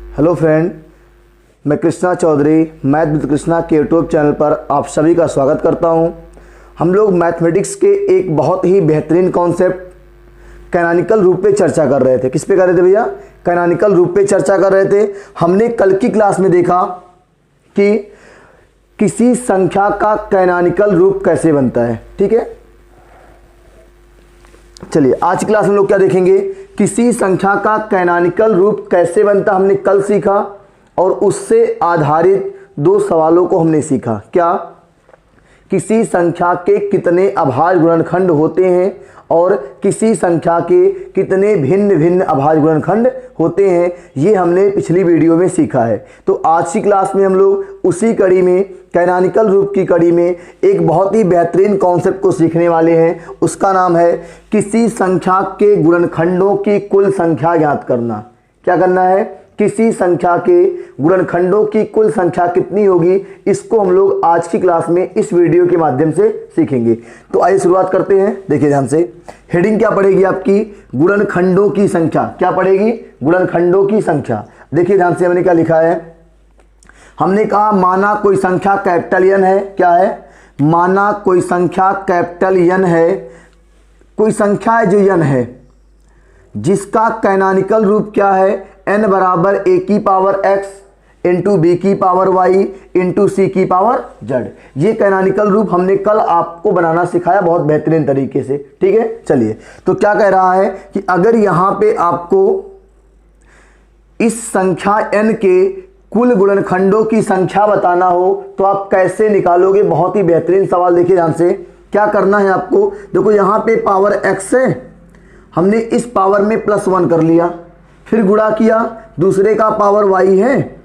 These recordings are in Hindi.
हेलो फ्रेंड, मैं कृष्णा चौधरी मैथ विद कृष्णा के यूट्यूब चैनल पर आप सभी का स्वागत करता हूं। हम लोग मैथमेटिक्स के एक बहुत ही बेहतरीन कॉन्सेप्ट कैनोनिकल रूप पे चर्चा कर रहे थे। किस पे कर रहे थे भैया? कैनोनिकल रूप पे चर्चा कर रहे थे। हमने कल की क्लास में देखा कि किसी संख्या का कैनोनिकल रूप कैसे बनता है। ठीक है, चलिए आज की क्लास में लोग क्या देखेंगे, किसी संख्या का कैनोनिकल रूप कैसे बनता हमने कल सीखा, और उससे आधारित दो सवालों को हमने सीखा। क्या? किसी संख्या के कितने अभाज्य गुणनखंड होते हैं और किसी संख्या के कितने भिन्न भिन्न अभाज्य गुणनखंड होते हैं, ये हमने पिछली वीडियो में सीखा है। तो आज की क्लास में हम लोग उसी कड़ी में, कैनोनिकल रूप की कड़ी में एक बहुत ही बेहतरीन कॉन्सेप्ट को सीखने वाले हैं। उसका नाम है किसी संख्या के गुणनखंडों की कुल संख्या ज्ञात करना। क्या करना है? किसी संख्या के गुणनखंडों की कुल संख्या कितनी होगी, इसको हम लोग आज की क्लास में इस वीडियो के माध्यम से सीखेंगे। तो आइए शुरुआत करते हैं। देखिए ध्यान से, हेडिंग क्या पड़ेगी आपकी? गुणनखंडों की संख्या। क्या पड़ेगी? गुणनखंडों की संख्या। देखिए ध्यान से, हमने क्या लिखा है, हमने कहा माना कोई संख्या कैपिटल एन है। क्या है? माना कोई संख्या कैपिटल एन है, कोई संख्या है जो एन है, जिसका कैनोनिकल रूप क्या है? n बराबर a की पावर x इंटू बी की पावर y इंटू सी की पावर z। ये कैनोनिकल रूप हमने कल आपको बनाना सिखाया बहुत बेहतरीन तरीके से। ठीक है, चलिए तो क्या कह रहा है कि अगर यहां पे आपको इस संख्या n के कुल गुणनखंडों की संख्या बताना हो तो आप कैसे निकालोगे? बहुत ही बेहतरीन सवाल। देखिए ध्यान से, क्या करना है आपको, देखो यहां पे पावर x है, हमने इस पावर में +1 कर लिया, फिर गुणा किया, दूसरे का पावर y है,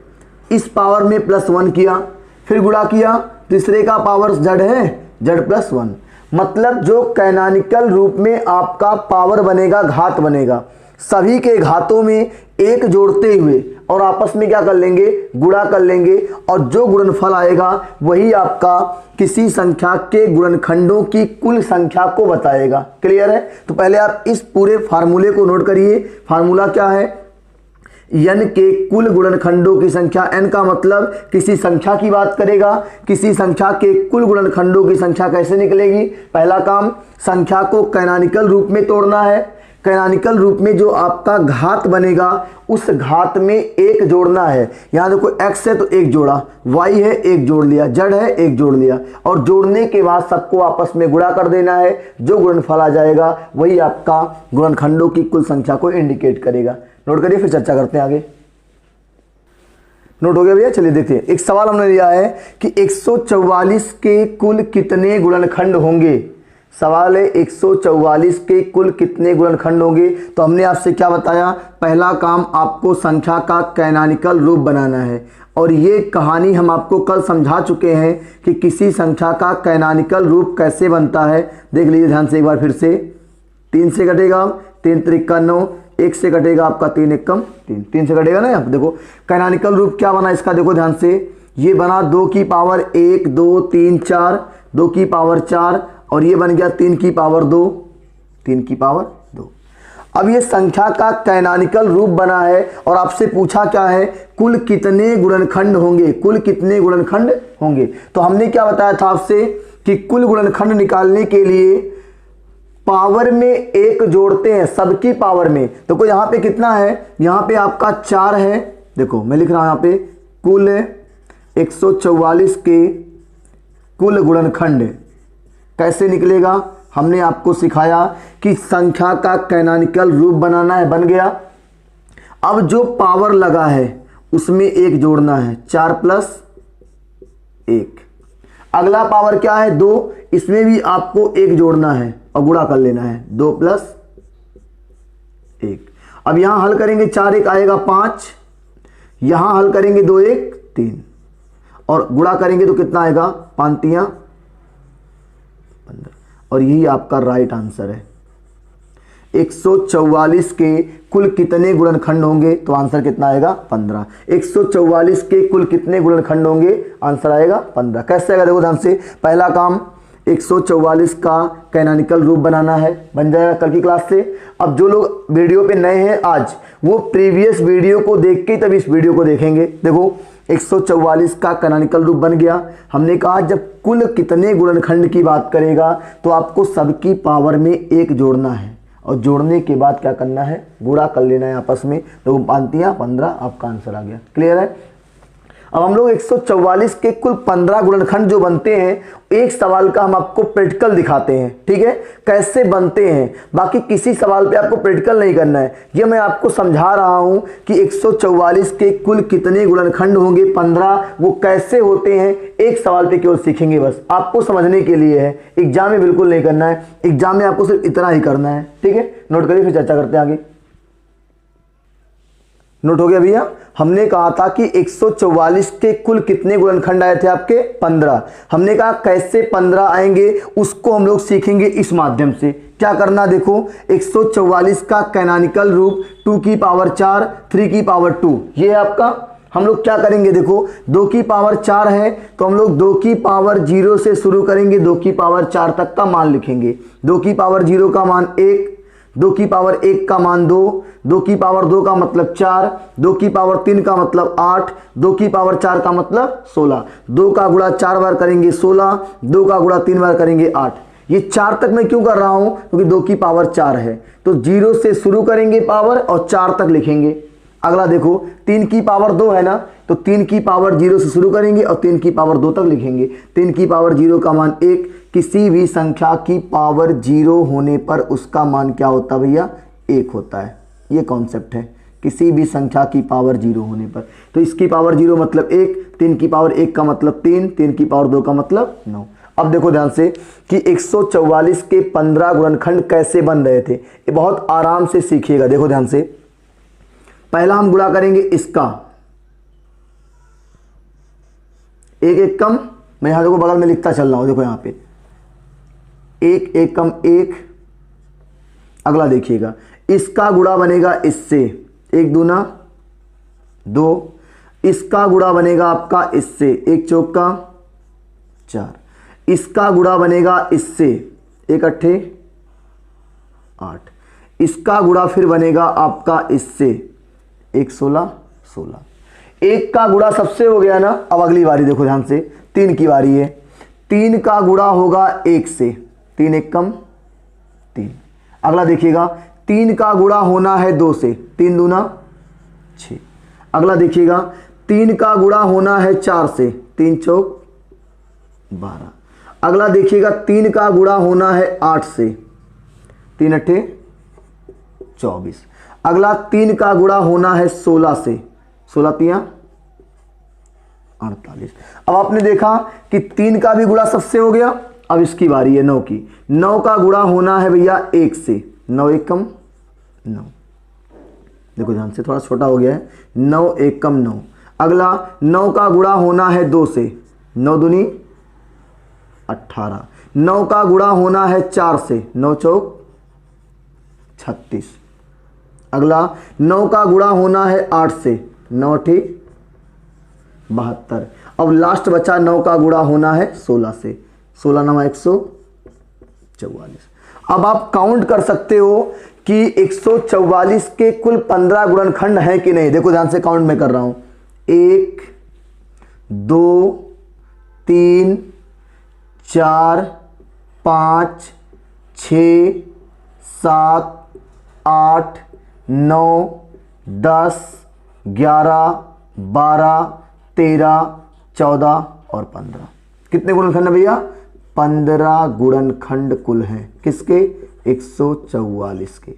इस पावर में +1 किया, फिर गुणा किया, तीसरे का पावर z है, z+1। मतलब जो कैनोनिकल रूप में आपका पावर बनेगा, घात बनेगा, सभी के घातों में एक जोड़ते हुए और आपस में क्या कर लेंगे? गुणा कर लेंगे, और जो गुणनफल आएगा वही आपका किसी संख्या के गुणनखंडों की कुल संख्या को बताएगा। क्लियर है? तो पहले आप इस पूरे फार्मूले को नोट करिए। फार्मूला क्या है? n के कुल गुणनखंडों की संख्या। n का मतलब किसी संख्या की बात करेगा, किसी संख्या के कुल गुणनखंडों की संख्या कैसे निकलेगी? पहला काम, संख्या को कैनोनिकल रूप में तोड़ना है। कैनोनिकल रूप में जो आपका घात बनेगा उस घात में एक जोड़ना है। यहाँ देखो x है तो एक जोड़ा, y है एक जोड़ लिया, z है एक जोड़ लिया, और जोड़ने के बाद सबको आपस में गुणा कर देना है। जो गुणनफल आ जाएगा वही आपका गुणनखंडों की कुल संख्या को इंडिकेट करेगा। नोट करिए, फिर चर्चा करते हैं आगे। नोट हो गया भैया? चलिए देखते हैं। एक सवाल हमने लिया है कि 144 के कुल कितने गुणनखंड होंगे। सवाल है 144 के कुल कितने गुणनखंड होंगे। तो हमने आपसे क्या बताया? पहला काम आपको संख्या का कैनोनिकल रूप बनाना है, और ये कहानी हम आपको कल समझा चुके हैं कि किसी संख्या का कैनोनिकल रूप कैसे बनता है। देख लीजिए ध्यान से एक बार फिर से। 3 से कटेगा 3 त्रिका 9, 1 से कटेगा आपका 3 एकम 3, 3 से कटेगा ना। यहाँ देखो कैनोनिकल रूप क्या बना इसका, देखो ध्यान से, ये बना 2 की पावर 1 2 3 4, 2 की पावर 4, और ये बन गया 3 की पावर 2, 3 की पावर 2। अब ये संख्या का कैनोनिकल रूप बना है, और आपसे पूछा क्या है? कुल कितने गुणनखंड होंगे, कुल कितने गुणनखंड होंगे। तो हमने क्या बताया था आपसे कि कुल गुणनखंड निकालने के लिए पावर में एक जोड़ते हैं, सबकी पावर में। देखो यहाँ पे कितना है? यहाँ पे आपका 4 है। देखो मैं लिख रहा हूं यहाँ पे कुल 144 के कुल गुणनखंड कैसे निकलेगा। हमने आपको सिखाया कि संख्या का कैनोनिकल रूप बनाना है, बन गया। अब जो पावर लगा है उसमें एक जोड़ना है, 4 + 1। अगला पावर क्या है? 2, इसमें भी आपको एक जोड़ना है और गुणा कर लेना है, 2 + 1। अब यहां हल करेंगे, 4 1 आएगा 5, यहां हल करेंगे 2 1 3, और गुणा करेंगे तो कितना आएगा? 5 3 15, और यही आपका राइट आंसर है। 144 के कुल कितने गुणनखंड होंगे? तो आंसर कितना आएगा? 15। 144 के कुल कितने गुणनखंड होंगे? आंसर आएगा 15। कैसे आएगा? देखो ध्यान से, पहला काम 144 का कैनोनिकल रूप बनाना है, बन जाएगा कल की क्लास से। अब जो लोग वीडियो पे नए हैं आज, वो प्रीवियस वीडियो को देख के तब इस वीडियो को देखेंगे। देखो 144 का कैनोनिकल रूप बन गया। हमने कहा जब कुल कितने गुणनखंड की बात करेगा तो आपको सबकी पावर में 1 जोड़ना है, और जोड़ने के बाद क्या करना है, गुणा कर लेना है आपस में। तो 15 आपका आंसर आ गया। क्लियर है। अब हम लोग 144 के कुल 15 गुणनखंड जो बनते हैं, एक सवाल का हम आपको प्रैक्टिकल दिखाते हैं, ठीक है, कैसे बनते हैं। बाकी किसी सवाल पे आपको प्रैक्टिकल नहीं करना है, ये मैं आपको समझा रहा हूं कि 144 के कुल कितने गुणनखंड होंगे 15, वो कैसे होते हैं, एक सवाल पे केवल सीखेंगे, बस आपको समझने के लिए है। एग्जाम में बिल्कुल नहीं करना है, एग्जाम में आपको सिर्फ इतना ही करना है, ठीक है। नोट करिए, फिर चर्चा करते हैं आगे। नोट हो गया भैया। हमने कहा था कि 144 के कुल कितने गुणनखंड आए थे आपके, 15। हमने कहा कैसे 15 आएंगे उसको हम लोग सीखेंगे इस माध्यम से। क्या करना, देखो 144 का कैनोनिकल रूप 2 की पावर 4, 3 की पावर 2, ये है आपका। हम लोग क्या करेंगे, देखो 2 की पावर 4 है तो हम लोग 2 की पावर 0 से शुरू करेंगे, 2 की पावर 4 तक का मान लिखेंगे। 2 की पावर 0 का मान 1, 2 की पावर 1 का मान 2, 2 की पावर 2 का मतलब 4, 2 की पावर 3 का मतलब 8, 2 की पावर 4 का मतलब 16। 2 का गुणा 4 बार करेंगे 16, 2 का गुणा 3 बार करेंगे 8। ये 4 तक मैं क्यों कर रहा हूं, क्योंकि 2 की पावर 4 है तो 0 से शुरू करेंगे पावर और 4 तक लिखेंगे। अगला देखो 3 की पावर 2 है ना, तो 3 की पावर 0 से शुरू करेंगे और 3 की पावर 2 तक लिखेंगे। 3 की पावर 0 का मान 1, किसी भी संख्या की पावर 0 होने पर उसका मान क्या होता है भैया, 1 होता है। ये कॉन्सेप्ट है, किसी भी संख्या की पावर 0 होने पर। तो इसकी पावर 0 मतलब 1, 3 की पावर 1 का मतलब 3, 3 की पावर 2 का मतलब 9। अब देखो ध्यान से कि 144 के 15 गुणनखंड कैसे बन रहे थे, ये बहुत आराम से सीखिएगा। देखो ध्यान से, पहला हम गुणा करेंगे इसका, 1 1 कम, मैं यहां देखो बगल में लिखता चल रहा हूं, देखो यहां पे 1 1 कम 1। अगला देखिएगा, इसका गुणा बनेगा इससे, 1 दूना 2, इसका गुणा बनेगा आपका इससे, 1 चौका 4, इसका गुणा बनेगा इससे, 1 अट्ठे 8, इसका गुणा फिर बनेगा आपका इससे, 1 16 16। 1 का गुणा सबसे हो गया ना। अब अगली बारी देखो ध्यान से, 3 की बारी है, 3 का गुणा होगा 1 से, 3 1 कम 3। अगला देखिएगा, 3 का गुणा होना है 2 से, 3 दूना 6। अगला देखिएगा, 3 का गुणा होना है 4 से, 3 चौक 12। अगला देखिएगा, 3 का गुणा होना है 8 से, 3 अट्ठे 24। अगला 3 का गुणा होना है 16 से, 16 तिया 48। अब आपने देखा कि 3 का भी गुणा सबसे हो गया। अब इसकी बारी है 9 की, 9 का गुणा होना है भैया 1 से, 9 1 कम 9। देखो ध्यान से, थोड़ा छोटा हो गया है, 9 1 कम 9। अगला 9 का गुणा होना है 2 से, 9 दूनी 18। 9 का गुणा होना है 4 से, 9 चौक 36। अगला 9 का गुणा होना है 8 से, 9 अट्ठे 72। अब लास्ट बचा 9 का गुणा होना है 16 से, 16 9 144। अब आप काउंट कर सकते हो कि 144 के कुल 15 गुणनखंड हैं कि नहीं। देखो ध्यान से, काउंट मैं कर रहा हूं, 1 2 3 4 5 6 7 8 9 10 11 12 13 14 और 15। कितने गुणनखंड है भैया, 15 गुणनखंड कुल हैं, किसके, 144 के।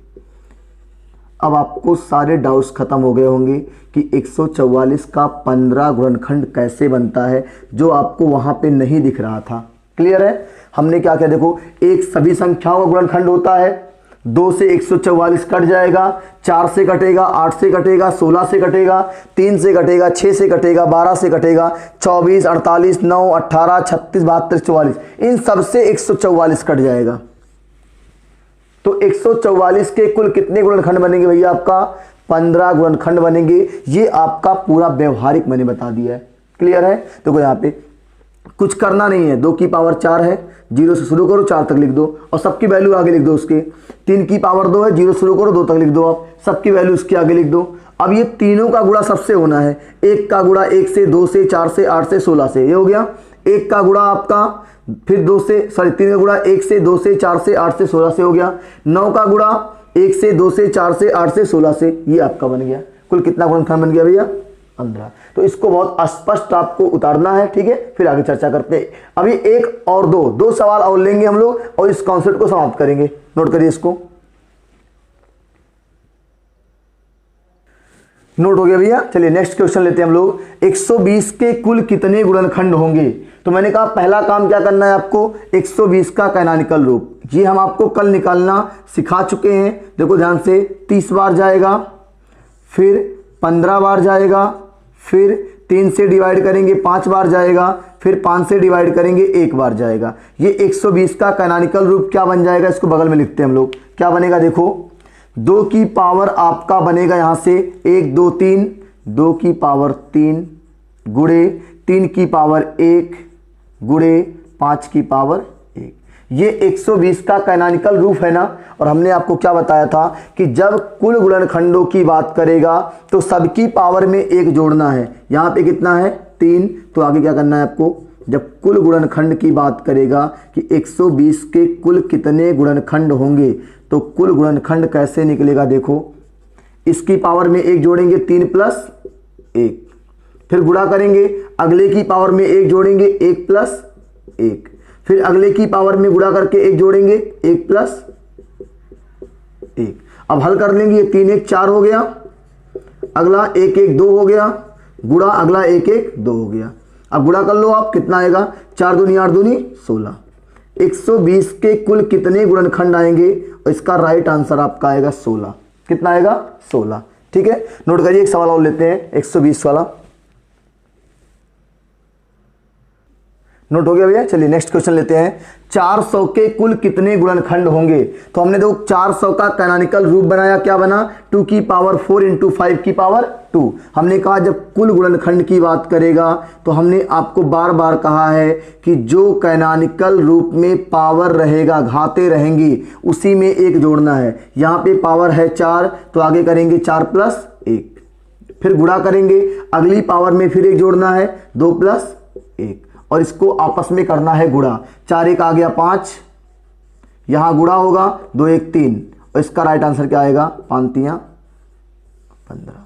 अब आपको सारे डाउट्स खत्म हो गए होंगे कि 144 का 15 गुणनखंड कैसे बनता है, जो आपको वहां पे नहीं दिख रहा था। क्लियर है। हमने क्या किया, देखो एक सभी संख्याओं का गुणनखंड होता है, 2 से 144 कट जाएगा, 4 से कटेगा, 8 से कटेगा, 16 से कटेगा, 3 से कटेगा, 6 से कटेगा, 12 से कटेगा, 24 48 9 18 36 72 44, इन सब से 144 कट जाएगा। तो 144 के कुल कितने गुणनखंड बनेंगे भैया, आपका 15 गुणनखंड बनेंगे। ये आपका पूरा व्यवहारिक मैंने बता दिया है। क्लियर है। देखो यहाँ पे कुछ करना नहीं है, 2 की पावर 4 है, 0 से शुरू करो 4 तक लिख दो और सबकी वैल्यू आगे लिख दो उसके। 3 की पावर 2 है, 0 शुरू करो 2 तक लिख दो, आप सबकी वैल्यू उसके आगे लिख दो। अब ये तीनों का गुणा सबसे होना है, 1 का गुणा 1 से, 2 से, 4 से, 8 से, 16 से, ये हो गया। 1 का गुणा आपका फिर 3 का गुणा 1 से, 2 से, 4 से, 8 से, 16 से हो गया। 9 का गुणा 1 से, 2 से, 4 से, 8 से, 16 से, ये आपका बन गया। कुल कितना गुणनखंड बन गया भैया? 15। तो इसको बहुत स्पष्ट आपको उतारना है, ठीक है, फिर आगे चर्चा करते हैं। अभी एक और दो सवाल और लेंगे हम लोग और इस कॉन्सेप्ट को समाप्त करेंगे। नोट करिए इसको, नोट हो गया भैया। चलिए नेक्स्ट क्वेश्चन लेते हैं हम लोग। 120 के कुल कितने गुणनखंड होंगे? तो मैंने कहा पहला काम क्या करना है आपको, 120 का कैनोनिकल रूप, ये हम आपको कल निकालना सिखा चुके हैं। देखो ध्यान से, 30 बार जाएगा, फिर 15 बार जाएगा, फिर 3 से डिवाइड करेंगे 5 बार जाएगा, फिर 5 से डिवाइड करेंगे 1 बार जाएगा। ये 120 का कैनोनिकल रूप क्या बन जाएगा, इसको बगल में लिखते हैं हम लोग। क्या बनेगा देखो, 2 की पावर आपका बनेगा यहां से 1 2 3, 2 की पावर 3 गुणे 3 की पावर 1 गुणे 5 की पावर 1। ये 120 का कैनोनिकल रूप है ना। और हमने आपको क्या बताया था कि जब कुल गुणनखंडों की बात करेगा तो सबकी पावर में 1 जोड़ना है। यहां पे कितना है 3, तो आगे क्या करना है आपको, जब कुल गुणनखंड की बात करेगा कि 120 के कुल कितने गुणनखंड होंगे, तो कुल गुणनखंड कैसे निकलेगा देखो, इसकी पावर में 1 जोड़ेंगे 3 प्लस 1, फिर गुणा करेंगे, अगले की पावर में 1 जोड़ेंगे 1 प्लस 1, फिर अगले की पावर में गुणा करके 1 जोड़ेंगे 1 प्लस 1। अब हल कर लेंगे, 3 1 4 हो गया, अगला 1 1 2 हो गया, गुणा अगला 1 1 2 हो गया। अब गुणा कर लो आप, कितना आएगा, 4 दूनी 8 दूनी 16। 120 के कुल कितने गुणनखंड आएंगे, और इसका राइट आंसर आपका आएगा 16। कितना आएगा 16, ठीक है। नोट करिए, एक सवाल और लेते हैं 120 वाला। नोट हो गया भैया। चलिए नेक्स्ट क्वेश्चन लेते हैं। 400 के कुल कितने गुणनखंड होंगे? तो हमने देखो 400 का कैनोनिकल रूप बनाया, क्या बना, 2 की पावर 4 इंटू 5 की पावर 2। हमने कहा जब कुल गुणनखंड की बात करेगा तो हमने आपको बार बार कहा है कि जो कैनोनिकल रूप में पावर रहेगा, घाते रहेंगी, उसी में 1 जोड़ना है। यहाँ पे पावर है 4, तो आगे करेंगे 4 प्लस 1, फिर गुणा करेंगे, अगली पावर में फिर 1 जोड़ना है 2 प्लस 1, और इसको आपस में करना है गुणा। 4 1 आ गया 5, यहां गुणा होगा 2 1 3, और इसका राइट आंसर क्या आएगा, 5 3 15।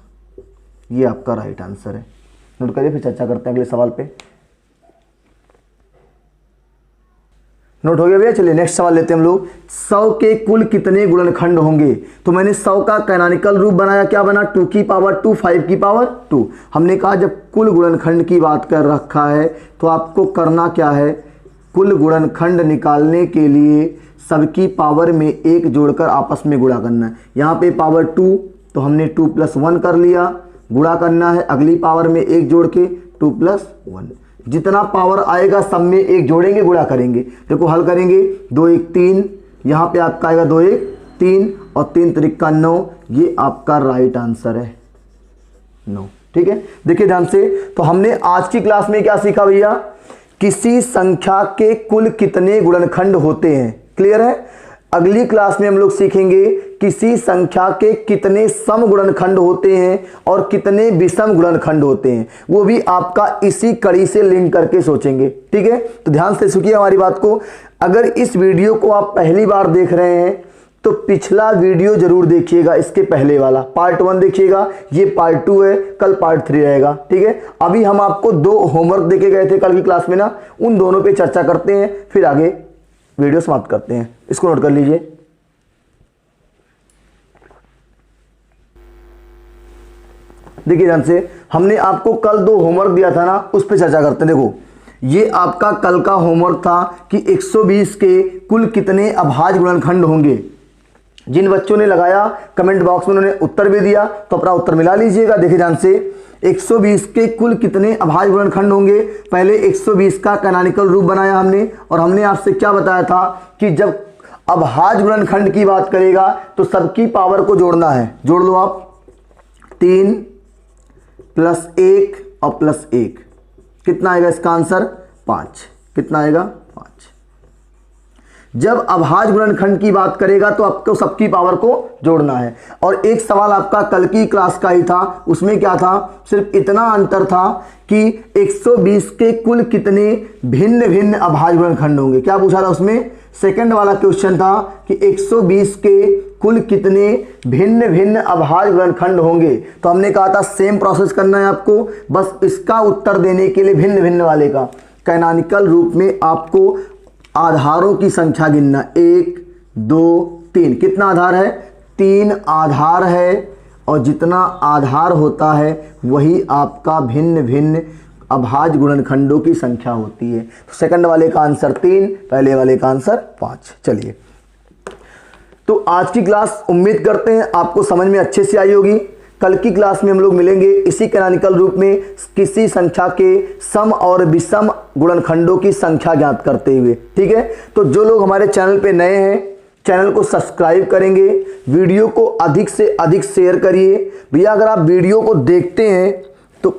ये आपका राइट आंसर है। नोट करिए, फिर चर्चा करते हैं अगले सवाल पे। नोट हो गया भैया। चलिए नेक्स्ट सवाल लेते हैं हम लोग। 100 के कुल कितने गुणनखंड होंगे? तो मैंने 100 का कैनोनिकल रूप बनाया, क्या बना, 2 की पावर 2 5 की पावर 2। हमने कहा जब कुल गुणनखंड की बात कर रखा है तो आपको करना क्या है, कुल गुणनखंड निकालने के लिए सबकी पावर में 1 जोड़कर आपस में गुणा करना है। यहाँ पे पावर 2, तो हमने 2 प्लस 1 कर लिया, गुणा करना है अगली पावर में 1 जोड़ के 2 प्लस 1। जितना पावर आएगा सब में 1 जोड़ेंगे, गुणा करेंगे। देखो हल करेंगे, 2 1 3, यहाँ पे आपका आएगा 2 1 3 और 3 त्रिका 9। ये आपका राइट आंसर है 9, ठीक है। देखिए ध्यान से, तो हमने आज की क्लास में क्या सीखा भैया, किसी संख्या के कुल कितने गुणनखंड होते हैं। क्लियर है। अगली क्लास में हम लोग सीखेंगे किसी संख्या के कितने सम गुणनखंड होते हैं और कितने विषम गुणनखंड होते हैं, वो भी आपका इसी कड़ी से लिंक करके सोचेंगे, ठीक है। तो ध्यान से सुनिए हमारी बात को। अगर इस वीडियो को आप पहली बार देख रहे हैं तो पिछला वीडियो जरूर देखिएगा, इसके पहले वाला पार्ट 1 देखिएगा, ये पार्ट 2 है, कल पार्ट 3 रहेगा, ठीक है। अभी हम आपको 2 होमवर्क देके गए थे कल की क्लास में ना, उन दोनों पे चर्चा करते हैं, फिर आगे वीडियो समाप्त करते हैं। इसको नोट कर लीजिए। देखिए ध्यान से, हमने आपको कल 2 होमवर्क दिया था ना, उस पर चर्चा करते हैं। देखो ये आपका कल का होमवर्क था कि 120 के कुल कितने अभाज्य गुणनखंड होंगे। जिन बच्चों ने लगाया कमेंट बॉक्स में उन्होंने उत्तर भी दिया, तो अपना उत्तर मिला लीजिएगा। देखिए ध्यान से, 120 के कुल कितने अभाज्य गुणनखंड होंगे। पहले 120 का कैनोनिकल रूप बनाया हमने, और हमने आपसे क्या बताया था कि जब अभाज्य गुणनखंड की बात करेगा तो सबकी पावर को जोड़ना है। जोड़ लो आप, 3 प्लस 1 और प्लस 1, कितना आएगा इसका आंसर, 5। कितना आएगा? 5। जब अभाज्य गुणनखंड की बात करेगा तो आपको सबकी पावर को जोड़ना है। और एक सवाल आपका कल की क्लास का ही था, उसमें क्या था, सिर्फ इतना अंतर था कि 120 के कुल कितने भिन्न भिन्न अभाज्य गुणनखंड होंगे। क्या पूछा था उसमें? सेकंड वाला क्वेश्चन था कि 120 के कुल कितने भिन्न भिन्न अभाज्य गुणनखंड होंगे। तो हमने कहा था सेम प्रोसेस करना है आपको, बस इसका उत्तर देने के लिए भिन्न भिन्न वाले का कैनोनिकल रूप में आपको आधारों की संख्या गिनना। 1 2 3। कितना आधार है? 3 आधार है, और जितना आधार होता है वही आपका भिन्न भिन्न अभाज्य गुणनखंडों की संख्या होती है। तो सेकंड वाले का आंसर 3, पहले वाले का आंसर 5। चलिए, तो आज की क्लास उम्मीद करते हैं आपको समझ में अच्छे से आई होगी। कल की क्लास में हम लोग मिलेंगे इसी कैनोनिकल रूप में किसी संख्या के सम और विषम गुणनखंडों की संख्या ज्ञात करते हुए। ठीक है, तो जो लोग हमारे चैनल पे नए हैं, चैनल को सब्सक्राइब करेंगे, वीडियो को अधिक से अधिक शेयर करिए। भैया अगर आप वीडियो को देखते हैं तो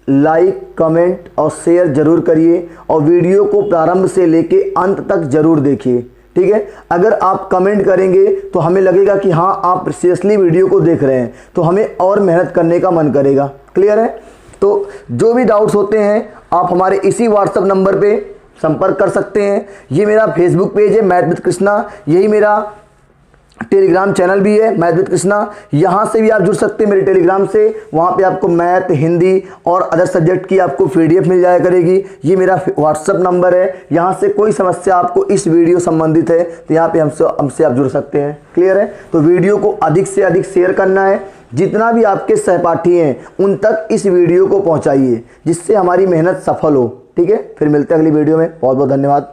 लाइक, कमेंट और शेयर जरूर करिए, और वीडियो को प्रारंभ से लेके अंत तक जरूर देखिए। ठीक है, अगर आप कमेंट करेंगे तो हमें लगेगा कि हाँ आप सीरियसली वीडियो को देख रहे हैं, तो हमें और मेहनत करने का मन करेगा। क्लियर है? तो जो भी डाउट्स होते हैं आप हमारे इसी व्हाट्सएप नंबर पे संपर्क कर सकते हैं। ये मेरा फेसबुक पेज है मैथ विद कृष्णा, यही मेरा टेलीग्राम चैनल भी है मैथ विद कृष्णा। यहाँ से भी आप जुड़ सकते हैं मेरे टेलीग्राम से, वहाँ पे आपको मैथ, हिंदी और अदर सब्जेक्ट की आपको PDF मिल जाया करेगी। ये मेरा व्हाट्सअप नंबर है, यहाँ से कोई समस्या आपको इस वीडियो संबंधित है तो यहाँ पे हमसे आप जुड़ सकते हैं। क्लियर है? तो वीडियो को अधिक से अधिक शेयर करना है, जितना भी आपके सहपाठी हैं उन तक इस वीडियो को पहुँचाइए, जिससे हमारी मेहनत सफल हो। ठीक है, फिर मिलते हैं अगली वीडियो में। बहुत बहुत धन्यवाद।